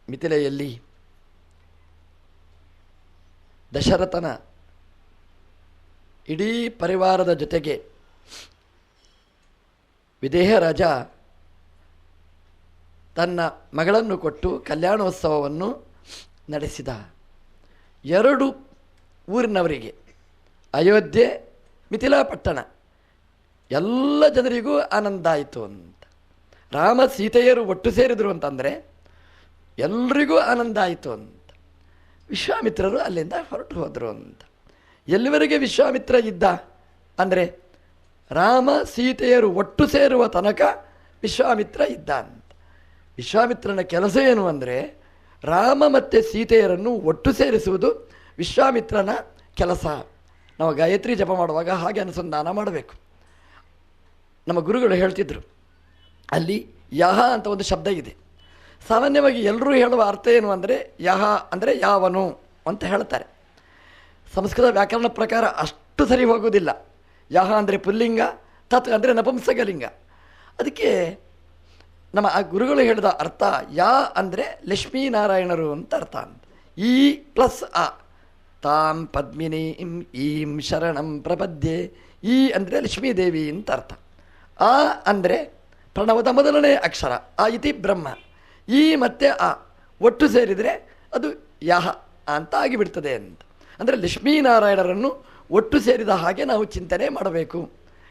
ಮಿಥಿಲೆಯಲ್ಲಿ ದಶರಥನ ಇಡೀ ಪರಿವಾರದ ಜೊತೆಗೆ ವಿದೇಹ ರಾಜ ತನ್ನ ಮಗಳನ್ನು ಕೊಟ್ಟು ಕಲ್ಯಾಣೋತ್ಸವವನ್ನು ನಡೆಸಿದ. 2 ಊರಿನವರಿಗೆ, ಅಯೋಧ್ಯೆ, ಮಿಥಿಲಾ ಪಟ್ಟಣ, ಎಲ್ಲ ಜನರಿಗೂ ಆನಂದ ಆಯಿತು ಅಂತ. ರಾಮ ಸೀತೆಯರು ಒಟ್ಟು ಸೇರಿದರು ಅಂತಂದರೆ ಎಲ್ರಿಗೂ ಆನಂದ ಆಯಿತು ಅಂತ. ವಿಶ್ವಾಮಿತ್ರರು ಅಲ್ಲಿಂದ ಹೊರಟು ಹೋದರು ಅಂತ. ಎಲ್ಲಿವರೆಗೆ ವಿಶ್ವಾಮಿತ್ರ ಇದ್ದ ಅಂದರೆ ರಾಮ ಸೀತೆಯರು ಒಟ್ಟು ಸೇರುವ ತನಕ ವಿಶ್ವಾಮಿತ್ರ ಇದ್ದ ಅಂತ. ವಿಶ್ವಾಮಿತ್ರನ ಕೆಲಸ ಏನು ಅಂದರೆ ರಾಮ ಮತ್ತು ಸೀತೆಯರನ್ನು ಒಟ್ಟು ಸೇರಿಸುವುದು ವಿಶ್ವಾಮಿತ್ರನ ಕೆಲಸ. ನಾವು ಗಾಯತ್ರಿ ಜಪ ಮಾಡುವಾಗ ಹಾಗೆ ಅನುಸಂಧಾನ ಮಾಡಬೇಕು. ನಮ್ಮ ಗುರುಗಳು ಹೇಳ್ತಿದ್ರು, ಅಲ್ಲಿ ಯಹ ಅಂತ ಒಂದು ಶಬ್ದ ಇದೆ. ಸಾಮಾನ್ಯವಾಗಿ ಎಲ್ಲರೂ ಹೇಳುವ ಅರ್ಥ ಏನು ಅಂದರೆ ಯಹ ಅಂದರೆ ಯಾವನು ಅಂತ ಹೇಳ್ತಾರೆ. ಸಂಸ್ಕೃತ ವ್ಯಾಕರಣ ಪ್ರಕಾರ ಅಷ್ಟು ಸರಿ ಹೋಗುವುದಿಲ್ಲ. ಯಹ ಅಂದರೆ ಪುಲ್ಲಿಂಗ, ತತ್ ಅಂದರೆ ನಪುಂಸಕಲಿಂಗ. ಅದಕ್ಕೆ ನಮ್ಮ ಆ ಗುರುಗಳು ಹೇಳಿದ ಅರ್ಥ ಯಾ ಅಂದರೆ ಲಕ್ಷ್ಮೀನಾರಾಯಣರು ಅಂತ ಅರ್ಥ ಅಂತ. ಈ ಪ್ಲಸ್ ಆ ತಾಂ ಪದ್ಮಿನೀಂ ಈಂ ಶರಣಂ ಪ್ರಪದ್ಯೆ. ಈ ಅಂದರೆ ಲಕ್ಷ್ಮೀದೇವಿ ಅಂತ ಅರ್ಥ. ಆ ಅಂದರೆ ಪ್ರಣವದ ಮೊದಲನೇ ಅಕ್ಷರ ಆ ಇತಿ ಬ್ರಹ್ಮ. ಈ ಮತ್ತು ಆ ಒಟ್ಟು ಸೇರಿದರೆ ಅದು ಯಹ ಅಂತ ಆಗಿಬಿಡ್ತದೆ ಅಂತ. ಅಂದರೆ ಲಕ್ಷ್ಮೀನಾರಾಯಣರನ್ನು ಒಟ್ಟು ಸೇರಿದ ಹಾಗೆ ನಾವು ಚಿಂತನೆ ಮಾಡಬೇಕು.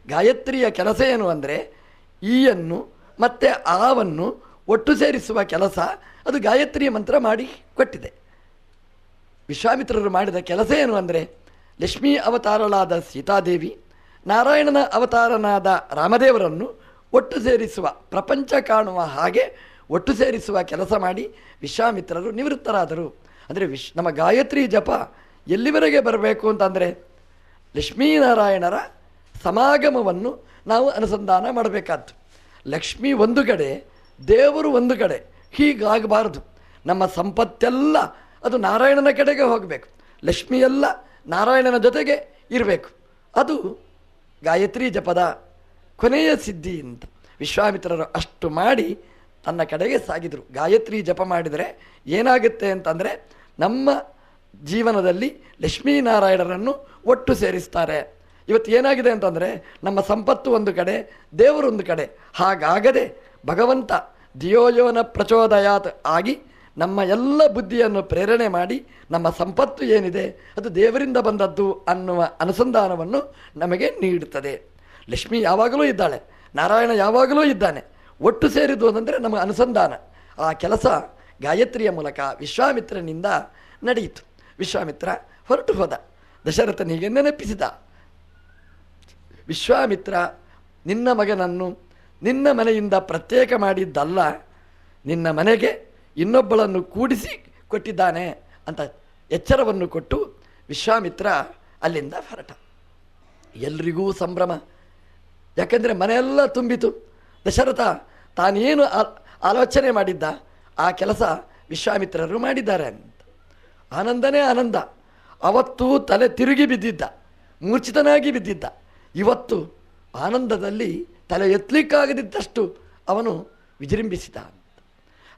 ಗಾಯತ್ರಿಯ ಕೆಲಸ ಏನು ಅಂದರೆ ಈಯನ್ನು ಮತ್ತು ಆವನ್ನು ಒಟ್ಟು ಸೇರಿಸುವ ಕೆಲಸ ಅದು ಗಾಯತ್ರಿಯ ಮಂತ್ರ ಮಾಡಿ ಕೊಟ್ಟಿದೆ. ವಿಶ್ವಾಮಿತ್ರರು ಮಾಡಿದ ಕೆಲಸ ಏನು ಅಂದರೆ ಲಕ್ಷ್ಮೀ ಅವತಾರಳಾದ ಸೀತಾದೇವಿ, ನಾರಾಯಣನ ಅವತಾರನಾದ ರಾಮದೇವರನ್ನು ಒಟ್ಟು ಸೇರಿಸುವ, ಪ್ರಪಂಚ ಕಾಣುವ ಹಾಗೆ ಒಟ್ಟು ಸೇರಿಸುವ ಕೆಲಸ ಮಾಡಿ ವಿಶ್ವಾಮಿತ್ರರು ನಿವೃತ್ತರಾದರು. ಅಂದರೆ ನಮ್ಮ ಗಾಯತ್ರಿ ಜಪ ಎಲ್ಲಿವರೆಗೆ ಬರಬೇಕು ಅಂತಂದರೆ ಲಕ್ಷ್ಮೀನಾರಾಯಣರ ಸಮಾಗಮವನ್ನು ನಾವು ಅನುಸಂಧಾನ ಮಾಡಬೇಕಾದ್ದು. ಲಕ್ಷ್ಮೀ ಒಂದು ಕಡೆ, ದೇವರು ಒಂದು ಕಡೆ, ಹೀಗಾಗಬಾರದು. ನಮ್ಮ ಸಂಪತ್ತೆಲ್ಲ ಅದು ನಾರಾಯಣನ ಕಡೆಗೆ ಹೋಗಬೇಕು. ಲಕ್ಷ್ಮಿಯೆಲ್ಲ ನಾರಾಯಣನ ಜೊತೆಗೆ ಇರಬೇಕು. ಅದು ಗಾಯತ್ರಿ ಜಪದ ಕೊನೆಯ ಸಿದ್ಧಿ ಅಂತ. ವಿಶ್ವಾಮಿತ್ರರು ಅಷ್ಟು ಮಾಡಿ ತನ್ನ ಕಡೆಗೆ ಸಾಗಿದರು. ಗಾಯತ್ರಿ ಜಪ ಮಾಡಿದರೆ ಏನಾಗುತ್ತೆ ಅಂತಂದರೆ ನಮ್ಮ ಜೀವನದಲ್ಲಿ ಲಕ್ಷ್ಮೀನಾರಾಯಣರನ್ನು ಒಟ್ಟು ಸೇರಿಸ್ತಾರೆ. ಇವತ್ತು ಏನಾಗಿದೆ ಅಂತಂದರೆ ನಮ್ಮ ಸಂಪತ್ತು ಒಂದು ಕಡೆ, ದೇವರೊಂದು ಕಡೆ. ಹಾಗಾಗದೆ ಭಗವಂತ ಧಿಯೋಯೋನ ಪ್ರಚೋದಯಾತ್ ಆಗಿ ನಮ್ಮ ಎಲ್ಲ ಬುದ್ಧಿಯನ್ನು ಪ್ರೇರಣೆ ಮಾಡಿ ನಮ್ಮ ಸಂಪತ್ತು ಏನಿದೆ ಅದು ದೇವರಿಂದ ಬಂದದ್ದು ಅನ್ನುವ ಅನುಸಂಧಾನವನ್ನು ನಮಗೆ ನೀಡುತ್ತದೆ. ಲಕ್ಷ್ಮಿ ಯಾವಾಗಲೂ ಇದ್ದಾಳೆ, ನಾರಾಯಣ ಯಾವಾಗಲೂ ಇದ್ದಾನೆ. ಒಟ್ಟು ಸೇರಿದ್ದು ಅಂತಂದರೆ ನಮ್ಮ ಅನುಸಂಧಾನ. ಆ ಕೆಲಸ ಗಾಯತ್ರಿಯ ಮೂಲಕ ವಿಶ್ವಾಮಿತ್ರನಿಂದ ನಡೆಯಿತು. ವಿಶ್ವಾಮಿತ್ರ ಹೊರಟು ಹೋದ, ದಶರಥನಿಗೆ ನೆನಪಿಸಿದ. ವಿಶ್ವಾಮಿತ್ರ ನಿನ್ನ ಮಗನನ್ನು ನಿನ್ನ ಮನೆಯಿಂದ ಪ್ರತ್ಯೇಕ ಮಾಡಿದ್ದಲ್ಲ, ನಿನ್ನ ಮನೆಗೆ ಇನ್ನೊಬ್ಬಳನ್ನು ಕೂಡಿಸಿ ಕೊಟ್ಟಿದ್ದಾನೆ ಅಂತ ಎಚ್ಚರವನ್ನು ಕೊಟ್ಟು ವಿಶ್ವಾಮಿತ್ರ ಅಲ್ಲಿಂದ ಹೊರಟ. ಎಲ್ರಿಗೂ ಸಂಭ್ರಮ. ಯಾಕೆಂದರೆ ಮನೆಯೆಲ್ಲ ತುಂಬಿತು. ದಶರಥ ತಾನೇನು ಆಲೋಚನೆ ಮಾಡಿದ್ದ ಆ ಕೆಲಸ ವಿಶ್ವಾಮಿತ್ರರು ಮಾಡಿದ್ದಾರೆ ಅಂತ ಆನಂದನೇ ಆನಂದ. ಅವತ್ತು ತಲೆ ತಿರುಗಿ ಬಿದ್ದಿದ್ದ, ಮೂರ್ಛಿತನಾಗಿ ಬಿದ್ದಿದ್ದ. ಇವತ್ತು ಆನಂದದಲ್ಲಿ ತಲೆ ಎತ್ತಲಿಕ್ಕಾಗದಿದ್ದಷ್ಟು ಅವನು ವಿಜೃಂಭಿಸಿದ ಅಂತ.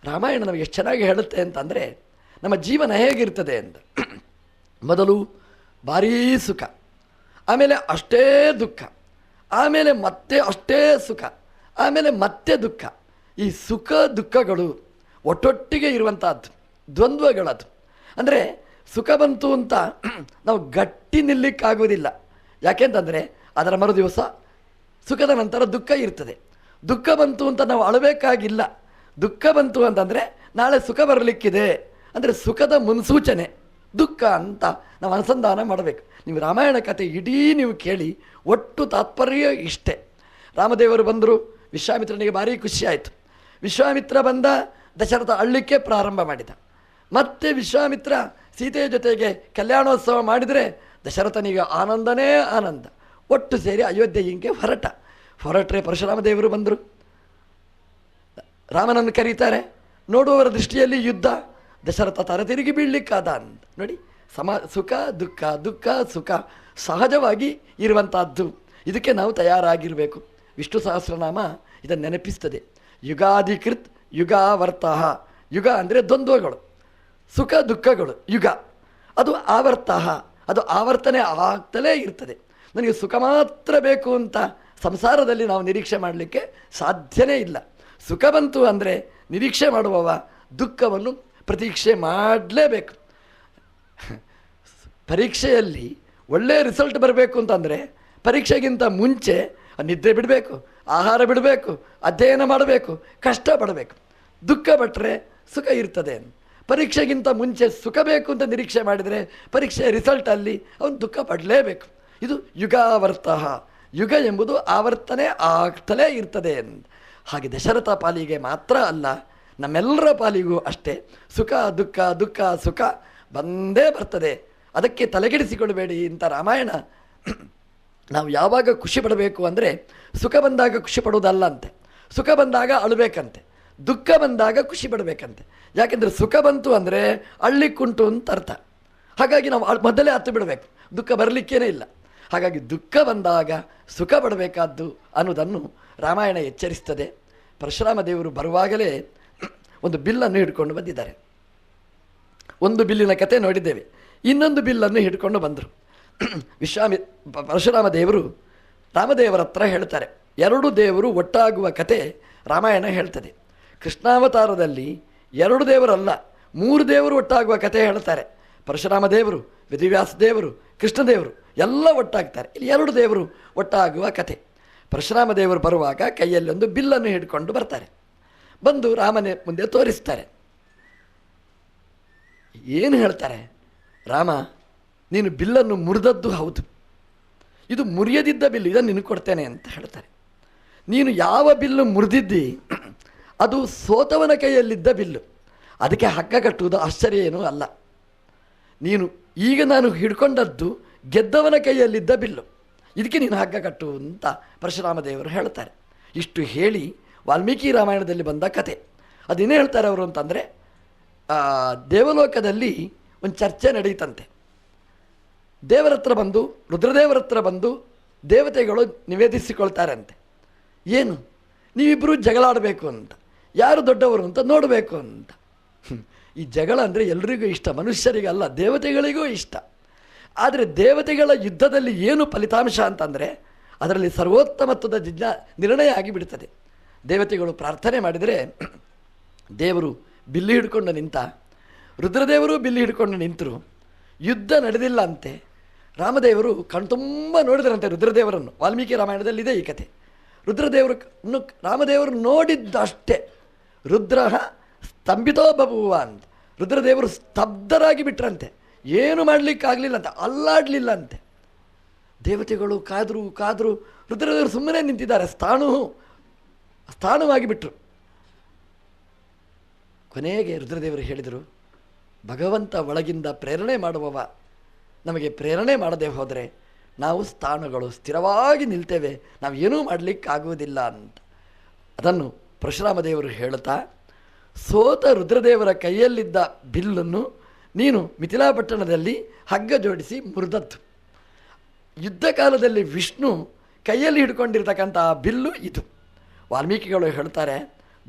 ರಾಮಾಯಣ ನಮಗೆ ಎಷ್ಟು ಚೆನ್ನಾಗಿ ಹೇಳುತ್ತೆ ಅಂತಂದರೆ ನಮ್ಮ ಜೀವನ ಹೇಗಿರ್ತದೆ ಅಂತ. ಮೊದಲು ಭಾರೀ ಸುಖ, ಆಮೇಲೆ ಅಷ್ಟೇ ದುಃಖ, ಆಮೇಲೆ ಮತ್ತೆ ಅಷ್ಟೇ ಸುಖ, ಆಮೇಲೆ ಮತ್ತೆ ದುಃಖ. ಈ ಸುಖ ದುಃಖಗಳು ಒಟ್ಟೊಟ್ಟಿಗೆ ಇರುವಂಥದ್ದು, ದ್ವಂದ್ವಗಳದು. ಅಂದರೆ ಸುಖ ಬಂತು ಅಂತ ನಾವು ಗಟ್ಟಿ ನಿಲ್ಲಿಕ್ಕಾಗೋದಿಲ್ಲ. ಯಾಕೆಂತಂದರೆ ಅದರ ಮರು ದಿವಸ ಸುಖದ ನಂತರ ದುಃಖ ಇರ್ತದೆ. ದುಃಖ ಬಂತು ಅಂತ ನಾವು ಅಳಬೇಕಾಗಿಲ್ಲ. ದುಃಖ ಬಂತು ಅಂತಂದರೆ ನಾಳೆ ಸುಖ ಬರಲಿಕ್ಕಿದೆ ಅಂದರೆ ಸುಖದ ಮುನ್ಸೂಚನೆ ದುಃಖ ಅಂತ ನಾವು ಅನುಸಂಧಾನ ಮಾಡಬೇಕು. ನೀವು ರಾಮಾಯಣ ಕಥೆ ಇಡೀ ನೀವು ಕೇಳಿ ಒಟ್ಟು ತಾತ್ಪರ್ಯ ಇಷ್ಟೇ. ರಾಮದೇವರು ಬಂದರು, ವಿಶ್ವಾಮಿತ್ರನಿಗೆ ಭಾರಿ ಖುಷಿಯಾಯಿತು. ವಿಶ್ವಾಮಿತ್ರ ಬಂದ, ದಶರಥ ಅಳ್ಳಿಕ್ಕೆ ಪ್ರಾರಂಭ ಮಾಡಿದ. ಮತ್ತೆ ವಿಶ್ವಾಮಿತ್ರ ಸೀತೆಯ ಜೊತೆಗೆ ಕಲ್ಯಾಣೋತ್ಸವ ಮಾಡಿದರೆ ದಶರಥನಿಗೆ ಆನಂದನೇ ಆನಂದ. ಒಟ್ಟು ಸೇರಿ ಅಯೋಧ್ಯೆಗೆ ಹೊರಟ್ರೆ ಪರಶುರಾಮ ದೇವರು ಬಂದರು. ರಾಮನನ್ನು ಕರೀತಾರೆ. ನೋಡುವವರ ದೃಷ್ಟಿಯಲ್ಲಿ ಯುದ್ಧ. ದಶರಥ ತರ ತಿರುಗಿ ಬೀಳಲಿಕ್ಕಾದ ಅಂತ ನೋಡಿ. ಸುಖ ದುಃಖ, ದುಃಖ ಸುಖ ಸಹಜವಾಗಿ ಇರುವಂಥದ್ದು. ಇದಕ್ಕೆ ನಾವು ತಯಾರಾಗಿರಬೇಕು. ವಿಷ್ಣು ಸಹಸ್ರನಾಮ ಇದನ್ನು ನೆನಪಿಸ್ತದೆ. ಯುಗಾಧಿಕೃತ್ ಯುಗಾವರ್ತಃ ಯುಗ ಅಂದರೆ ದ್ವಂದ್ವಗಳು, ಸುಖ ದುಃಖಗಳು. ಯುಗ ಅದು ಅದು ಆವರ್ತನೆ ಆಗ್ತಲೇ ಇರ್ತದೆ. ನನಗೆ ಸುಖ ಮಾತ್ರ ಬೇಕು ಅಂತ ಸಂಸಾರದಲ್ಲಿ ನಾವು ನಿರೀಕ್ಷೆ ಮಾಡಲಿಕ್ಕೆ ಸಾಧ್ಯವೇ ಇಲ್ಲ. ಸುಖ ಬಂತು ಅಂದರೆ ನಿರೀಕ್ಷೆ ಮಾಡುವವ ದುಃಖವನ್ನು ಪ್ರತೀಕ್ಷೆ ಮಾಡಲೇಬೇಕು. ಪರೀಕ್ಷೆಯಲ್ಲಿ ಒಳ್ಳೆಯ ರಿಸಲ್ಟ್ ಬರಬೇಕು ಅಂತಂದರೆ ಪರೀಕ್ಷೆಗಿಂತ ಮುಂಚೆ ನಿದ್ರೆ ಬಿಡಬೇಕು, ಆಹಾರ ಬಿಡಬೇಕು, ಅಧ್ಯಯನ ಮಾಡಬೇಕು, ಕಷ್ಟಪಡಬೇಕು. ದುಃಖ ಪಟ್ಟರೆ ಸುಖ ಇರ್ತದೆ. ಪರೀಕ್ಷೆಗಿಂತ ಮುಂಚೆ ಸುಖ ಬೇಕು ಅಂತ ನಿರೀಕ್ಷೆ ಮಾಡಿದರೆ ಪರೀಕ್ಷೆಯ ರಿಸಲ್ಟಲ್ಲಿ ಅವನು ದುಃಖ ಪಡಲೇಬೇಕು. ಇದು ಯುಗಾವರ್ತ. ಯುಗ ಎಂಬುದು ಆವರ್ತನೆ ಆಗ್ತಲೇ ಇರ್ತದೆ. ಹಾಗೆ ದಶರಥ ಪಾಲಿಗೆ ಮಾತ್ರ ಅಲ್ಲ, ನಮ್ಮೆಲ್ಲರ ಪಾಲಿಗೂ ಅಷ್ಟೇ. ಸುಖ ದುಃಖ, ದುಃಖ ಸುಖ ಬಂದೇ ಬರ್ತದೆ. ಅದಕ್ಕೆ ತಲೆಗೆಡಿಸಿಕೊಳ್ಳಬೇಡಿ ಅಂತ ರಾಮಾಯಣ. ನಾವು ಯಾವಾಗ ಖುಷಿ ಪಡಬೇಕು ಅಂದರೆ ಸುಖ ಬಂದಾಗ ಖುಷಿ ಪಡುವುದಲ್ಲ ಅಂತೆ, ಸುಖ ಬಂದಾಗ ಅಳಬೇಕಂತೆ, ದುಃಖ ಬಂದಾಗ ಖುಷಿ ಪಡಬೇಕಂತೆ. ಯಾಕೆಂದರೆ ಸುಖ ಬಂತು ಅಂದರೆ ಅಳ್ಳಿಕ್ಕುಂಟು ಅಂತ ಅರ್ಥ. ಹಾಗಾಗಿ ನಾವು ಮೊದಲೇ ಹತ್ತು ಬಿಡಬೇಕು, ದುಃಖ ಬರಲಿಕ್ಕೇನೇ ಇಲ್ಲ. ಹಾಗಾಗಿ ದುಃಖ ಬಂದಾಗ ಸುಖ ಪಡಬೇಕಾದ್ದು ಅನ್ನೋದನ್ನು ರಾಮಾಯಣ ಎಚ್ಚರಿಸ್ತದೆ. ಪರಶುರಾಮ ದೇವರು ಬರುವಾಗಲೇ ಒಂದು ಬಿಲ್ಲನ್ನು ಹಿಡ್ಕೊಂಡು ಬಂದಿದ್ದಾರೆ. ಒಂದು ಬಿಲ್ಲಿನ ಕತೆ ನೋಡಿದ್ದೇವೆ. ಇನ್ನೊಂದು ಬಿಲ್ಲನ್ನು ಹಿಡ್ಕೊಂಡು ಬಂದರು. ಪರಶುರಾಮ ದೇವರು ರಾಮದೇವರ ಹತ್ರ ಹೇಳ್ತಾರೆ. ಎರಡು ದೇವರು ಒಟ್ಟಾಗುವ ಕತೆ ರಾಮಾಯಣ ಹೇಳ್ತದೆ. ಕೃಷ್ಣಾವತಾರದಲ್ಲಿ ಎರಡು ದೇವರಲ್ಲ, ಮೂರು ದೇವರು ಒಟ್ಟಾಗುವ ಕತೆ ಹೇಳ್ತಾರೆ. ಪರಶುರಾಮ ದೇವರು, ವೇದವ್ಯಾಸ ದೇವರು, ಕೃಷ್ಣದೇವರು ಎಲ್ಲ ಒಟ್ಟಾಗ್ತಾರೆ. ಇಲ್ಲಿ ಎರಡು ದೇವರು ಒಟ್ಟಾಗುವ ಕತೆ. ಪರಶುರಾಮ ದೇವರು ಬರುವಾಗ ಕೈಯಲ್ಲಿ ಒಂದು ಬಿಲ್ಲನ್ನು ಹಿಡ್ಕೊಂಡು ಬರ್ತಾರೆ. ಬಂದು ರಾಮನ ಮುಂದೆ ತೋರಿಸ್ತಾರೆ. ಏನು ಹೇಳ್ತಾರೆ? ರಾಮ, ನೀನು ಬಿಲ್ಲನ್ನು ಮುರಿದದ್ದು ಹೌದು, ಇದು ಮುರಿಯದಿದ್ದ ಬಿಲ್ಲು, ಇದನ್ನು ನಿನಗೆ ಕೊಡ್ತೇನೆ ಅಂತ ಹೇಳ್ತಾರೆ. ನೀನು ಯಾವ ಬಿಲ್ಲು ಮುರಿದಿದ್ದಿ ಅದು ಸೋತವನ ಕೈಯಲ್ಲಿದ್ದ ಬಿಲ್ಲು, ಅದಕ್ಕೆ ಹಗ್ಗ ಕಟ್ಟುವುದು ಆಶ್ಚರ್ಯ ಏನೂ ಅಲ್ಲ. ನೀನು ಈಗ ನಾನು ಹಿಡ್ಕೊಂಡದ್ದು ಗೆದ್ದವನ ಕೈಯಲ್ಲಿದ್ದ ಬಿಲ್ಲು, ಇದಕ್ಕೆ ನೀನು ಹಗ್ಗ ಕಟ್ಟು ಅಂತ ಪರಶುರಾಮ ದೇವರು ಹೇಳ್ತಾರೆ. ಇಷ್ಟು ಹೇಳಿ ವಾಲ್ಮೀಕಿ ರಾಮಾಯಣದಲ್ಲಿ ಬಂದ ಕತೆ. ಅದೇನೇ ಹೇಳ್ತಾರೆ ಅವರು ಅಂತಂದರೆ, ದೇವಲೋಕದಲ್ಲಿ ಒಂದು ಚರ್ಚೆ ನಡೀತಂತೆ. ದೇವರ ಹತ್ರ ಬಂದು, ರುದ್ರದೇವರ ಹತ್ರ ಬಂದು ದೇವತೆಗಳು ನಿವೇದಿಸಿಕೊಳ್ತಾರಂತೆ. ಏನು? ನೀವಿಬ್ಬರು ಜಗಳಾಡಬೇಕು ಅಂತ, ಯಾರು ದೊಡ್ಡವರು ಅಂತ ನೋಡಬೇಕು ಅಂತ. ಈ ಜಗಳ ಅಂದರೆ ಎಲ್ರಿಗೂ ಇಷ್ಟ, ಮನುಷ್ಯರಿಗಲ್ಲ ದೇವತೆಗಳಿಗೂ ಇಷ್ಟ. ಆದರೆ ದೇವತೆಗಳ ಯುದ್ಧದಲ್ಲಿ ಏನು ಫಲಿತಾಂಶ ಅಂತಂದರೆ ಅದರಲ್ಲಿ ಸರ್ವೋತ್ತಮತ್ವದ ನಿರ್ಣಯ ಆಗಿಬಿಡ್ತದೆ. ದೇವತೆಗಳು ಪ್ರಾರ್ಥನೆ ಮಾಡಿದರೆ ದೇವರು ಬಿಲ್ಲು ಹಿಡ್ಕೊಂಡು ನಿಂತ, ರುದ್ರದೇವರು ಬಿಲ್ಲು ಹಿಡ್ಕೊಂಡು ನಿಂತರು. ಯುದ್ಧ ನಡೆದಿಲ್ಲ ಅಂತೆ. ರಾಮದೇವರು ಕಣ್ತುಂಬ ನೋಡಿದರಂತೆ ರುದ್ರದೇವರನ್ನು. ವಾಲ್ಮೀಕಿ ರಾಮಾಯಣದಲ್ಲಿದೆ ಈ ಕತೆ. ರುದ್ರದೇವರನ್ನು ರಾಮದೇವರು ನೋಡಿದ್ದಷ್ಟೇ ರುದ್ರ ಸ್ತಂಭಿತೋ ಬಭುವ ಅಂತ. ರುದ್ರದೇವರು ಸ್ತಬ್ಧರಾಗಿ ಬಿಟ್ರಂತೆ, ಏನು ಮಾಡಲಿಕ್ಕಾಗಲಿಲ್ಲ ಅಂತ, ಅಲ್ಲಾಡಲಿಲ್ಲ ಅಂತೆ. ದೇವತೆಗಳು ಕಾದರು ರುದ್ರದೇವರು ಸುಮ್ಮನೆ ನಿಂತಿದ್ದಾರೆ, ಸ್ಥಾಣುವಾಗಿ ಬಿಟ್ಟರು. ಕೊನೆಗೆ ರುದ್ರದೇವರು ಹೇಳಿದರು, ಭಗವಂತ ಒಳಗಿಂದ ಪ್ರೇರಣೆ ಮಾಡುವವ, ನಮಗೆ ಪ್ರೇರಣೆ ಮಾಡದೆ ಹೋದರೆ ನಾವು ಸ್ಥಿರವಾಗಿ ನಿಲ್ತೇವೆ, ನಾವು ಏನೂ ಮಾಡಲಿಕ್ಕಾಗುವುದಿಲ್ಲ ಅಂತ. ಅದನ್ನು ಪರಶುರಾಮ ದೇವರು ಹೇಳುತ್ತಾ, ಸೋತ ರುದ್ರದೇವರ ಕೈಯಲ್ಲಿದ್ದ ಬಿಲ್ಲನ್ನು ನೀನು ಮಿಥಿಲಾಪಟ್ಟಣದಲ್ಲಿ ಹಗ್ಗ ಜೋಡಿಸಿ ಮುರಿದದ್ದು. ಯುದ್ಧ ಕಾಲದಲ್ಲಿ ವಿಷ್ಣು ಕೈಯಲ್ಲಿ ಹಿಡ್ಕೊಂಡಿರ್ತಕ್ಕಂಥ ಬಿಲ್ಲು ಇದು. ವಾಲ್ಮೀಕಿಗಳು ಹೇಳ್ತಾರೆ,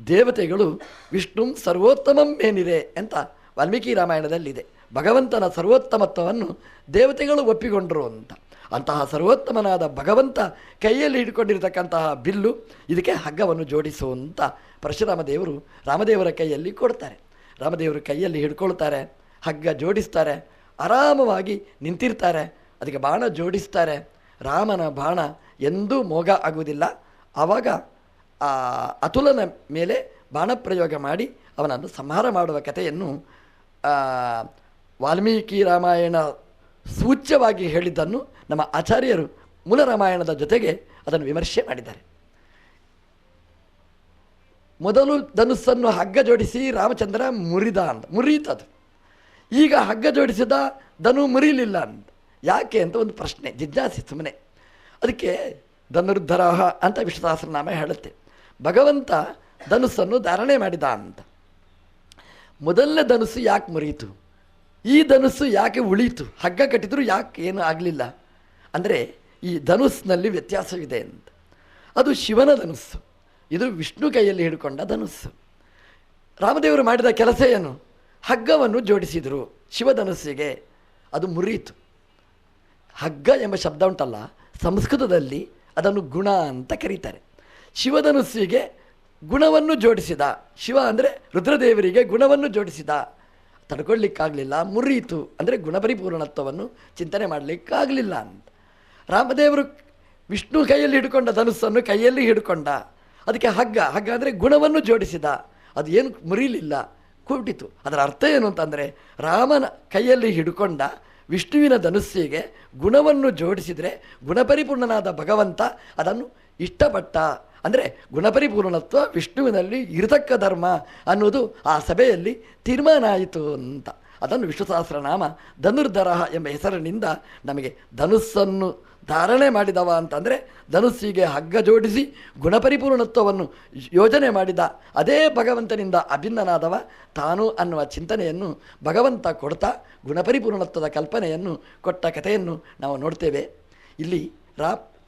ದೇವತೆಗಳು ವಿಷ್ಣು ಸರ್ವೋತ್ತಮಂ ಮೇನಿರೆ ಅಂತ ವಾಲ್ಮೀಕಿ ರಾಮಾಯಣದಲ್ಲಿದೆ. ಭಗವಂತನ ಸರ್ವೋತ್ತಮತ್ವವನ್ನು ದೇವತೆಗಳು ಒಪ್ಪಿಕೊಂಡರು ಅಂತ. ಅಂತಹ ಸರ್ವೋತ್ತಮನಾದ ಭಗವಂತ ಕೈಯಲ್ಲಿ ಹಿಡ್ಕೊಂಡಿರ್ತಕ್ಕಂತಹ ಬಿಲ್ಲು, ಇದಕ್ಕೆ ಹಗ್ಗವನ್ನು ಜೋಡಿಸುವಂತ ಪರಶುರಾಮ ದೇವರು ರಾಮದೇವರ ಕೈಯಲ್ಲಿ ಕೊಡ್ತಾರೆ. ರಾಮದೇವರು ಕೈಯಲ್ಲಿ ಹಿಡ್ಕೊಳ್ತಾರೆ, ಹಗ್ಗ ಜೋಡಿಸ್ತಾರೆ, ಆರಾಮವಾಗಿ ನಿಂತಿರ್ತಾರೆ. ಅದಕ್ಕೆ ಬಾಣ ಜೋಡಿಸ್ತಾರೆ. ರಾಮನ ಬಾಣ ಎಂದೂ ಮೋಗ ಆಗುವುದಿಲ್ಲ. ಆವಾಗ ಆ ಅತುಲನ ಮೇಲೆ ಬಾಣ ಪ್ರಯೋಗ ಮಾಡಿ ಅವನನ್ನು ಸಂಹಾರ ಮಾಡುವ ಕಥೆಯನ್ನು ವಾಲ್ಮೀಕಿ ರಾಮಾಯಣ ಸೂಚ್ಯವಾಗಿ ಹೇಳಿದ್ದನ್ನು ನಮ್ಮ ಆಚಾರ್ಯರು ಮೂಲ ರಾಮಾಯಣದ ಜೊತೆಗೆ ಅದನ್ನು ವಿಮರ್ಶೆ ಮಾಡಿದ್ದಾರೆ. ಮೊದಲು ಧನುಸ್ಸನ್ನು ಹಗ್ಗ ಜೋಡಿಸಿ ರಾಮಚಂದ್ರ ಮುರಿತದು. ಈಗ ಹಗ್ಗ ಜೋಡಿಸಿದ ಧನು ಮುರಿಲಿಲ್ಲ ಅಂತ. ಯಾಕೆ ಅಂತ ಒಂದು ಪ್ರಶ್ನೆ, ಜಿಜ್ಞಾಸೆ ಸುಮ್ಮನೆ. ಅದಕ್ಕೆ ಧನುರ್ಧರಃ ಅಂತ ವಿಷ್ಣು ಸಹಸ್ರನಾಮ ಹೇಳುತ್ತೆ. ಭಗವಂತ ಧನುಸ್ಸನ್ನು ಧಾರಣೆ ಮಾಡಿದ ಅಂತ. ಮೊದಲನೇ ಧನುಸ್ಸು ಯಾಕೆ ಮುರಿಯಿತು? ಈ ಧನುಸ್ಸು ಯಾಕೆ ಉಳೀತು? ಹಗ್ಗ ಕಟ್ಟಿದ್ರು ಯಾಕೆ ಏನು ಆಗಲಿಲ್ಲ ಅಂದರೆ ಈ ಧನುಸ್ಸಿನಲ್ಲಿ ವ್ಯತ್ಯಾಸವಿದೆ ಅಂತ. ಅದು ಶಿವನ ಧನುಸ್ಸು, ಇದು ವಿಷ್ಣು ಕೈಯಲ್ಲಿ ಹಿಡ್ಕೊಂಡ ಧನುಸ್ಸು. ರಾಮದೇವರು ಮಾಡಿದ ಕೆಲಸ ಏನು? ಹಗ್ಗವನ್ನು ಜೋಡಿಸಿದರು ಶಿವಧನುಸ್ಸಿಗೆ, ಅದು ಮುರಿಯಿತು. ಹಗ್ಗ ಎಂಬ ಶಬ್ದ ಉಂಟಲ್ಲ, ಸಂಸ್ಕೃತದಲ್ಲಿ ಅದನ್ನು ಗುಣ ಅಂತ ಕರೀತಾರೆ. ಶಿವಧನುಸ್ಸಿಗೆ ಗುಣವನ್ನು ಜೋಡಿಸಿದ. ಶಿವ ಅಂದರೆ ರುದ್ರದೇವರಿಗೆ ಗುಣವನ್ನು ಜೋಡಿಸಿದ. ತಡ್ಕೊಳ್ಳಿಕ್ಕಾಗಲಿಲ್ಲ, ಮುರಿಯಿತು ಅಂದರೆ ಗುಣಪರಿಪೂರ್ಣತ್ವವನ್ನು ಚಿಂತನೆ ಮಾಡಲಿಕ್ಕಾಗಲಿಲ್ಲ ಅಂತ. ರಾಮದೇವರು ವಿಷ್ಣು ಕೈಯಲ್ಲಿ ಹಿಡ್ಕೊಂಡ ಧನುಸ್ಸನ್ನು ಕೈಯಲ್ಲಿ ಹಿಡ್ಕೊಂಡ, ಅದಕ್ಕೆ ಹಗ್ಗ ಅಂದರೆ ಗುಣವನ್ನು ಜೋಡಿಸಿದ. ಅದು ಏನು ಮುರಿಲಿಲ್ಲ, ಕೂಟಿತು. ಅದರ ಅರ್ಥ ಏನು ಅಂತಂದರೆ, ರಾಮನ ಕೈಯಲ್ಲಿ ಹಿಡ್ಕೊಂಡ ವಿಷ್ಣುವಿನ ಧನುಸ್ಸಿಗೆ ಗುಣವನ್ನು ಜೋಡಿಸಿದರೆ ಗುಣಪರಿಪೂರ್ಣನಾದ ಭಗವಂತ ಅದನ್ನು ಇಷ್ಟಪಟ್ಟ. ಅಂದರೆ ಗುಣಪರಿಪೂರ್ಣತ್ವ ವಿಷ್ಣುವಿನಲ್ಲಿ ಇರತಕ್ಕ ಧರ್ಮ ಅನ್ನೋದು ಆ ಸಭೆಯಲ್ಲಿ ತೀರ್ಮಾನ ಆಯಿತು ಅಂತ. ಅದನ್ನು ವಿಷ್ಣು ಸಹಸ್ರನಾಮ ಧನುರ್ಧರ ಎಂಬ ಹೆಸರಿನಿಂದ ನಮಗೆ ಧನುಸ್ಸನ್ನು ಧಾರಣೆ ಮಾಡಿದವ ಅಂತಂದರೆ, ಧನುಸ್ಸಿಗೆ ಹಗ್ಗ ಜೋಡಿಸಿ ಗುಣಪರಿಪೂರ್ಣತ್ವವನ್ನು ಯೋಜನೆ ಮಾಡಿದ ಅದೇ ಭಗವಂತನಿಂದ ಅಭಿನ್ನನಾದವ ತಾನು ಅನ್ನುವ ಚಿಂತನೆಯನ್ನು ಭಗವಂತ ಕೊಡ್ತಾ ಗುಣಪರಿಪೂರ್ಣತ್ವದ ಕಲ್ಪನೆಯನ್ನು ಕೊಟ್ಟ ಕಥೆಯನ್ನು ನಾವು ನೋಡ್ತೇವೆ. ಇಲ್ಲಿ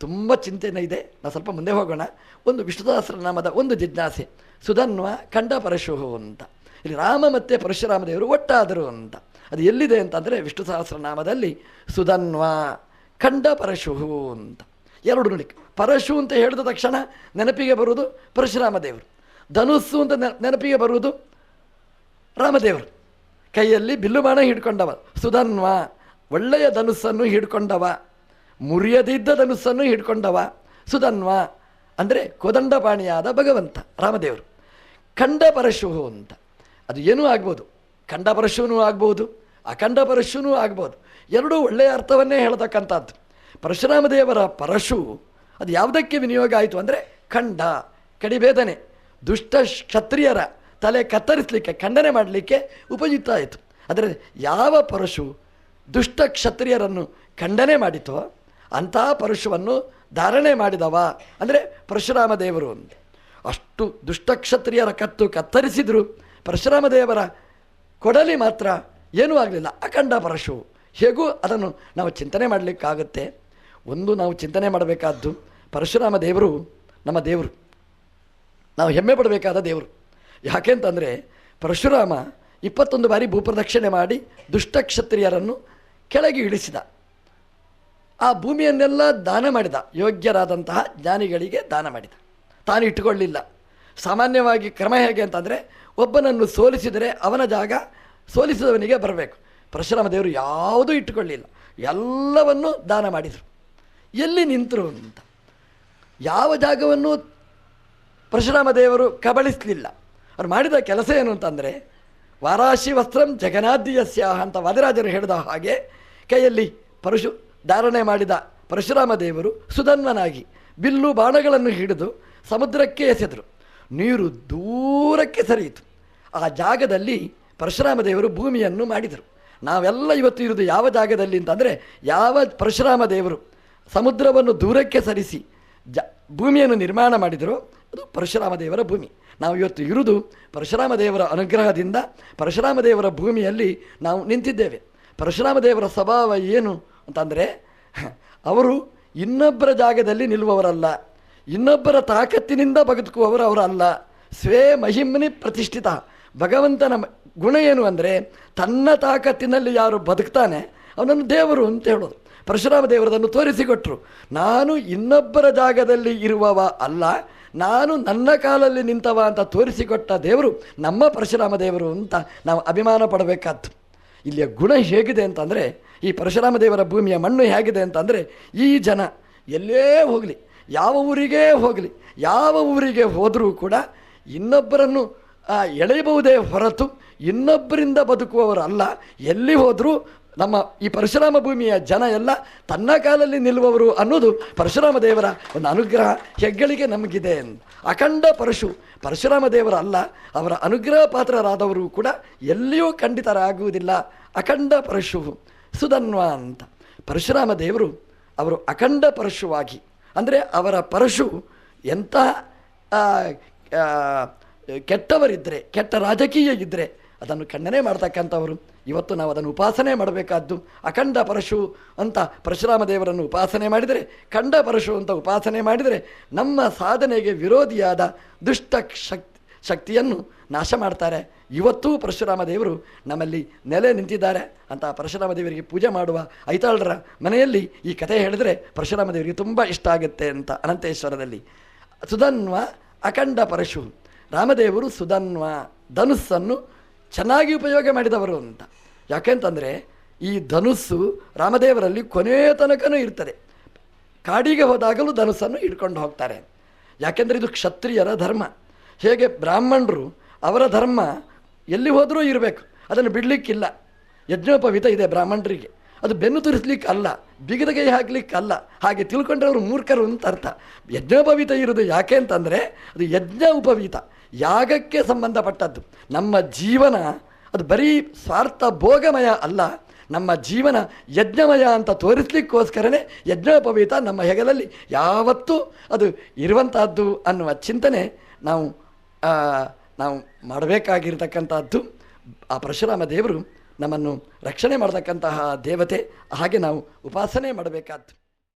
ತುಂಬ ಚಿಂತನೆ ಇದೆ. ನಾವು ಸ್ವಲ್ಪ ಮುಂದೆ ಹೋಗೋಣ. ಒಂದು ವಿಷ್ಣು ಸಹಸ್ರನಾಮದ ಒಂದು ಜಿಜ್ಞಾಸೆ, ಸುಧನ್ವ ಖಂಡ ಪರಶುಹು ಅಂತ. ಇಲ್ಲಿ ರಾಮ ಮತ್ತು ಪರಶುರಾಮ ದೇವರು ಒಟ್ಟಾದರು ಅಂತ. ಅದು ಎಲ್ಲಿದೆ ಅಂತಂದರೆ ವಿಷ್ಣು ಸಹಸ್ರನಾಮದಲ್ಲಿ ಸುಧನ್ವ ಖಂಡ ಪರಶುಹು ಅಂತ ಎರಡು ನುಡಿ. ಪರಶು ಅಂತ ಹೇಳಿದ ತಕ್ಷಣ ನೆನಪಿಗೆ ಬರುವುದು ಪರಶುರಾಮ ದೇವರು. ಧನುಸ್ಸು ಅಂತ ನೆನಪಿಗೆ ಬರುವುದು ರಾಮದೇವರು. ಕೈಯಲ್ಲಿ ಬಿಲ್ಲುಬಾಣ ಹಿಡ್ಕೊಂಡವ. ಸುಧನ್ವ ಒಳ್ಳೆಯ ಧನುಸ್ಸನ್ನು ಹಿಡ್ಕೊಂಡವ, ಮುರಿಯದಿದ್ದ ಧನುಸ್ಸನ್ನು ಹಿಡ್ಕೊಂಡವ. ಸುಧನ್ವ ಅಂದರೆ ಕೋದಂಡಪಾಣಿಯಾದ ಭಗವಂತ ರಾಮದೇವರು. ಖಂಡ ಪರಶುಹು ಅಂತ ಅದು ಏನೂ ಆಗ್ಬೋದು, ಖಂಡ ಪರಶುನೂ ಆಗ್ಬೋದು, ಅಖಂಡ ಪರಶುನೂ ಆಗ್ಬೋದು. ಎರಡೂ ಒಳ್ಳೆಯ ಅರ್ಥವನ್ನೇ ಹೇಳ್ತಕ್ಕಂಥದ್ದು. ಪರಶುರಾಮ ದೇವರ ಪರಶು ಅದು ಯಾವುದಕ್ಕೆ ವಿನಿಯೋಗ ಆಯಿತು ಅಂದರೆ ಖಂಡ, ಕಡಿಬೇದನೆ, ದುಷ್ಟ ಕ್ಷತ್ರಿಯರ ತಲೆ ಕತ್ತರಿಸಲಿಕ್ಕೆ, ಖಂಡನೆ ಮಾಡಲಿಕ್ಕೆ ಉಪಯುಕ್ತ ಆಯಿತು. ಆದರೆ ಯಾವ ಪರಶು ದುಷ್ಟ ಕ್ಷತ್ರಿಯರನ್ನು ಖಂಡನೆ ಮಾಡಿತೋ ಅಂತಹ ಪರಶುವನ್ನು ಧಾರಣೆ ಮಾಡಿದವ ಅಂದರೆ ಪರಶುರಾಮ ದೇವರು ಅಂತ. ಅಷ್ಟು ದುಷ್ಟಕ್ಷತ್ರಿಯರ ಕತ್ತರಿಸಿದ್ರು, ಪರಶುರಾಮ ದೇವರ ಕೊಡಲಿ ಮಾತ್ರ ಏನೂ ಆಗಲಿಲ್ಲ, ಅಖಂಡ ಪರಶು. ಹೇಗೂ ಅದನ್ನು ನಾವು ಚಿಂತನೆ ಮಾಡಲಿಕ್ಕಾಗುತ್ತೆ. ಒಂದು ನಾವು ಚಿಂತನೆ ಮಾಡಬೇಕಾದ್ದು, ಪರಶುರಾಮ ದೇವರು ನಮ್ಮ ದೇವರು, ನಾವು ಹೆಮ್ಮೆ ಪಡಬೇಕಾದ ದೇವರು. ಯಾಕೆಂತಂದರೆ ಪರಶುರಾಮ 21 ಬಾರಿ ಭೂಪ್ರದಕ್ಷಿಣೆ ಮಾಡಿ ದುಷ್ಟಕ್ಷತ್ರಿಯರನ್ನು ಕೆಳಗೆ ಇಳಿಸಿದ. ಆ ಭೂಮಿಯನ್ನೆಲ್ಲ ದಾನ ಮಾಡಿದ, ಯೋಗ್ಯರಾದಂತಹ ಜ್ಞಾನಿಗಳಿಗೆ ದಾನ ಮಾಡಿದ, ತಾನು ಇಟ್ಟುಕೊಳ್ಳಿಲ್ಲ. ಸಾಮಾನ್ಯವಾಗಿ ಕ್ರಮ ಹೇಗೆ ಅಂತಂದರೆ, ಒಬ್ಬನನ್ನು ಸೋಲಿಸಿದರೆ ಅವನ ಜಾಗ ಸೋಲಿಸಿದವನಿಗೆ ಬರಬೇಕು. ಪರಶುರಾಮ ದೇವರು ಯಾವುದೂ ಇಟ್ಟುಕೊಳ್ಳಿಲ್ಲ, ಎಲ್ಲವನ್ನೂ ದಾನ ಮಾಡಿದರು. ಎಲ್ಲಿ ನಿಂತರು ಅಂತ, ಯಾವ ಜಾಗವನ್ನು ಪರಶುರಾಮ ದೇವರು ಕಬಳಿಸಲಿಲ್ಲ. ಅವ್ರು ಮಾಡಿದ ಕೆಲಸ ಏನು ಅಂತಂದರೆ, ವಾರಾಶಿ ವಸ್ತ್ರಂ ಜಗನ್ನಾದ್ಯಸ್ಯ ಅಂತ ವಾದಿರಾಜರು ಹೇಳಿದ ಹಾಗೆ ಕೈಯಲ್ಲಿ ಪರಶು ಧಾರಣೆ ಮಾಡಿದ ಪರಶುರಾಮ ದೇವರು ಸುಧನ್ವನಾಗಿ ಬಿಲ್ಲು ಬಾಣಗಳನ್ನು ಹಿಡಿದು ಸಮುದ್ರಕ್ಕೆ ಎಸೆದರು. ನೀರು ದೂರಕ್ಕೆ ಸರಿಯಿತು. ಆ ಜಾಗದಲ್ಲಿ ಪರಶುರಾಮ ದೇವರು ಭೂಮಿಯನ್ನು ಮಾಡಿದರು. ನಾವೆಲ್ಲ ಇವತ್ತು ಇರೋದು ಯಾವ ಜಾಗದಲ್ಲಿ ಅಂತಂದರೆ, ಯಾವ ಪರಶುರಾಮ ದೇವರು ಸಮುದ್ರವನ್ನು ದೂರಕ್ಕೆ ಸರಿಸಿ ಭೂಮಿಯನ್ನು ನಿರ್ಮಾಣ ಮಾಡಿದರು, ಅದು ಪರಶುರಾಮ ದೇವರ ಭೂಮಿ. ನಾವು ಇವತ್ತು ಇರುವುದು ಪರಶುರಾಮ ದೇವರ ಅನುಗ್ರಹದಿಂದ ಪರಶುರಾಮ ದೇವರ ಭೂಮಿಯಲ್ಲಿ ನಾವು ನಿಂತಿದ್ದೇವೆ. ಪರಶುರಾಮ ದೇವರ ಸ್ವಭಾವ ಏನು ಅಂತಂದರೆ, ಅವರು ಇನ್ನೊಬ್ಬರ ಜಾಗದಲ್ಲಿ ನಿಲ್ಲುವವರಲ್ಲ, ಇನ್ನೊಬ್ಬರ ತಾಕತ್ತಿನಿಂದ ಬದುಕುವವರು ಅವರಲ್ಲ. ಸ್ವೇ ಮಹಿಮ್ನಿ ಪ್ರತಿಷ್ಠಿತ. ಭಗವಂತನ ಗುಣ ಏನು ಅಂದರೆ, ತನ್ನ ತಾಕತ್ತಿನಲ್ಲಿ ಯಾರು ಬದುಕ್ತಾನೆ ಅವನನ್ನು ದೇವರು ಅಂತ ಹೇಳೋದು. ಪರಶುರಾಮ ದೇವರದನ್ನು ತೋರಿಸಿಕೊಟ್ರು. ನಾನು ಇನ್ನೊಬ್ಬರ ಜಾಗದಲ್ಲಿ ಇರುವವ ಅಲ್ಲ, ನಾನು ನನ್ನ ಕಾಲಲ್ಲಿ ನಿಂತವ ಅಂತ ತೋರಿಸಿಕೊಟ್ಟ ದೇವರು ನಮ್ಮ ಪರಶುರಾಮ ದೇವರು ಅಂತ ನಾವು ಅಭಿಮಾನ ಪಡಬೇಕಾದ್ದು. ಇಲ್ಲಿಯ ಗುಣ ಹೇಗಿದೆ ಅಂತಂದರೆ, ಈ ಪರಶುರಾಮ ದೇವರ ಭೂಮಿಯ ಮಣ್ಣು ಹೇಗಿದೆ ಅಂತಂದರೆ, ಈ ಜನ ಎಲ್ಲೇ ಹೋಗಲಿ, ಯಾವ ಊರಿಗೇ ಹೋಗಲಿ, ಯಾವ ಊರಿಗೆ ಹೋದರೂ ಕೂಡ ಇನ್ನೊಬ್ಬರನ್ನು ಎಳೆಯಬಹುದೇ ಹೊರತು ಇನ್ನೊಬ್ಬರಿಂದ ಬದುಕುವವರು ಅಲ್ಲ. ಎಲ್ಲಿ ಹೋದರೂ ನಮ್ಮ ಈ ಪರಶುರಾಮ ಭೂಮಿಯ ಜನ ಎಲ್ಲ ತನ್ನ ಕಾಲಲ್ಲಿ ನಿಲ್ಲುವವರು ಅನ್ನೋದು ಪರಶುರಾಮ ದೇವರ ಒಂದು ಅನುಗ್ರಹ, ಹೆಗ್ಗಳಿಗೆ ನಮಗಿದೆ. ಅಖಂಡ ಪರಶು ಪರಶುರಾಮ ದೇವರ ಅಲ್ಲ, ಅವರ ಅನುಗ್ರಹ ಪಾತ್ರರಾದವರು ಕೂಡ ಎಲ್ಲಿಯೂ ಖಂಡಿತರಾಗುವುದಿಲ್ಲ. ಅಖಂಡ ಪರಶು ಸುಧನ್ವ ಅಂತ ಪರಶುರಾಮ ದೇವರು ಅವರು ಅಖಂಡ ಪರಶುವಾಗಿ, ಅಂದರೆ ಅವರ ಪರಶು ಎಂಥ ಕೆಟ್ಟವರಿದ್ದರೆ, ಕೆಟ್ಟ ರಾಜಕೀಯ ಇದ್ದರೆ ಅದನ್ನು ಖಂಡನೆ ಮಾಡ್ತಕ್ಕಂಥವರು. ಇವತ್ತು ನಾವು ಅದನ್ನು ಉಪಾಸನೆ ಮಾಡಬೇಕಾದ್ದು. ಅಖಂಡ ಪರಶು ಅಂತ ಪರಶುರಾಮ ದೇವರನ್ನು ಉಪಾಸನೆ ಮಾಡಿದರೆ, ಖಂಡ ಪರಶು ಅಂತ ಉಪಾಸನೆ ಮಾಡಿದರೆ ನಮ್ಮ ಸಾಧನೆಗೆ ವಿರೋಧಿಯಾದ ದುಷ್ಟ ಶಕ್ತಿಯನ್ನು ನಾಶ ಮಾಡ್ತಾರೆ. ಇವತ್ತೂ ಪರಶುರಾಮ ದೇವರು ನಮ್ಮಲ್ಲಿ ನೆಲೆ ನಿಂತಿದ್ದಾರೆ ಅಂತ ಪರಶುರಾಮ ದೇವರಿಗೆ ಪೂಜೆ ಮಾಡುವ ಐತಾಳರ ಮನೆಯಲ್ಲಿ ಈ ಕಥೆ ಹೇಳಿದರೆ ಪರಶುರಾಮ ದೇವರಿಗೆ ತುಂಬ ಇಷ್ಟ ಆಗುತ್ತೆ ಅಂತ. ಅನಂತೇಶ್ವರದಲ್ಲಿ ಸುಧನ್ವ ಅಖಂಡ ಪರಶು, ರಾಮದೇವರು ಸುಧನ್ವ ಧನುಸ್ಸನ್ನು ಚೆನ್ನಾಗಿ ಉಪಯೋಗ ಮಾಡಿದವರು ಅಂತ. ಯಾಕೆಂತಂದರೆ ಈ ಧನುಸ್ಸು ರಾಮದೇವರಲ್ಲಿ ಕೊನೆಯ ತನಕನೂ ಇರ್ತದೆ. ಕಾಡಿಗೆ ಹೋದಾಗಲೂ ಧನುಸ್ಸನ್ನು ಹಿಡ್ಕೊಂಡು ಹೋಗ್ತಾರೆ. ಯಾಕೆಂದರೆ ಇದು ಕ್ಷತ್ರಿಯರ ಧರ್ಮ. ಹೇಗೆ ಬ್ರಾಹ್ಮಣರು ಅವರ ಧರ್ಮ ಎಲ್ಲಿ ಹೋದರೂ ಇರಬೇಕು, ಅದನ್ನು ಬಿಡಲಿಕ್ಕಿಲ್ಲ. ಯಜ್ಞೋಪವೀತ ಇದೆ ಬ್ರಾಹ್ಮಣರಿಗೆ, ಅದು ಬೆನ್ನು ತುರಿಸ್ಲಿಕ್ಕೆ ಅಲ್ಲ, ಬಿಗದ ಕೈ ಹಾಕ್ಲಿಕ್ಕೆ ಅಲ್ಲ. ಹಾಗೆ ತಿಳ್ಕೊಂಡ್ರೆ ಅವರು ಮೂರ್ಖರು ಅಂತ ಅರ್ಥ. ಯಜ್ಞೋಪವೀತ ಇರೋದು ಯಾಕೆ ಅಂತಂದರೆ ಅದು ಯಜ್ಞ ಉಪವೀತ, ಯಾಗಕ್ಕೆ ಸಂಬಂಧಪಟ್ಟದ್ದು. ನಮ್ಮ ಜೀವನ ಅದು ಬರೀ ಸ್ವಾರ್ಥ ಭೋಗಮಯ ಅಲ್ಲ, ನಮ್ಮ ಜೀವನ ಯಜ್ಞಮಯ ಅಂತ ತೋರಿಸ್ಲಿಕ್ಕೋಸ್ಕರನೇ ಯಜ್ಞೋಪವೀತ ನಮ್ಮ ಹೆಗಲಲ್ಲಿ ಯಾವತ್ತೂ ಅದು ಇರುವಂತಹದ್ದು ಅನ್ನುವ ಚಿಂತನೆ ನಾವು ಮಾಡಬೇಕಾಗಿರ್ತಕ್ಕಂಥದ್ದು. ಆ ಪರಶುರಾಮ ದೇವರು ನಮ್ಮನ್ನು ರಕ್ಷಣೆ ಮಾಡತಕ್ಕಂತಹ ದೇವತೆ, ಹಾಗೆ ನಾವು ಉಪಾಸನೆ ಮಾಡಬೇಕಾದ್ದು.